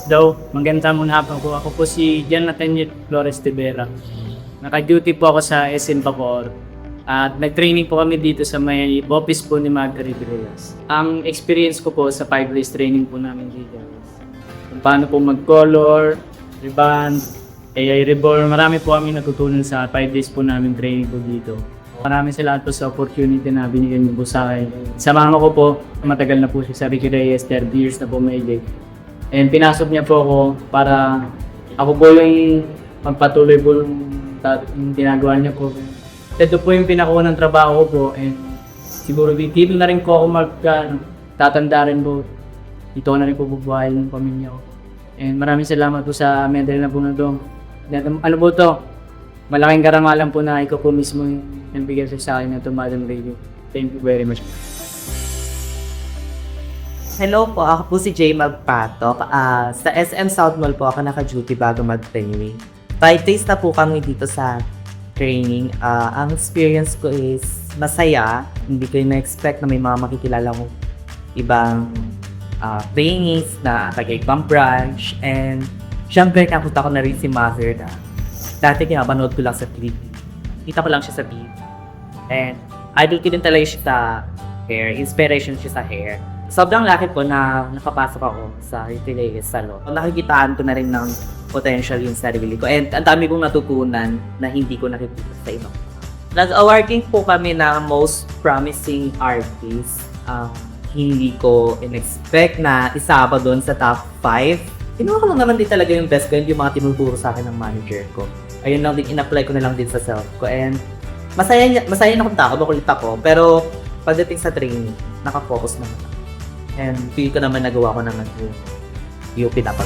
daw. Magandang hapon po. Ako po si Jan Nathaniel Flores Tibera. Naka-duty po ako sa SM Bacoor. At nag-training po kami dito sa may office po ni Margaret Reyes. Ang experience ko po sa 5 days training po namin dito. Kung paano po mag-color, reband, AI reborn. Marami po kami natutunan sa 5 days po namin training po dito. Maraming salamat po sa opportunity na binigyan niyo po sa akin. Sa mama ko po, matagal na po siya sa Ricky Reyes, 30 years na po may day. And pinasok niya po ako para ako po yung magpatuloy po yung ginagawa niya po. Ito po yung pinakuha ng trabaho ko po and siguro dito na rin po ako tatanda rin po. Dito na rin po bubuhayin ng pamilya ko. And maraming salamat po sa medal na po na doon. Ano po to? Malaking karangalan po na ikaw po mismo yung bigyan sa akin na ito, Madam Radio. Thank you very much. Hello po, ako po si Jay Magpatok. Sa SM South Mall po ako naka-duty bago mag-training. 5 days na po kami dito sa training. Ang experience ko is masaya. Hindi ko na-expect na may mga makikilala ko ibang trainees na taga-ibang branch. And syempre, napunta ko na rin si Mother na dati kinapanood ko lang sa TV. Kita ko lang siya sa TV. And idol ko din talaga siya sa hair. Inspiration siya sa hair. Sobrang laki po na nakapasok ako sa Retail Salon. Nakikitaan ko na rin ng potential yung sarili ko. And ang dami kong natutunan na hindi ko nakikita sa iba. Nag-awarding po kami ng most promising artist. Hindi ko in-expect na isa pa doon sa top 5. Kinuha ko lang naman din talaga yung best ko and yung mga tinuturo sa akin ng manager ko. Ayun lang din, in-apply ko na lang din sa self ko. And masaya na akong tao, makulit ako. Pero pagdating sa training, nakafocus naman ako. And feel ko naman nagawa ko naman yung pinapag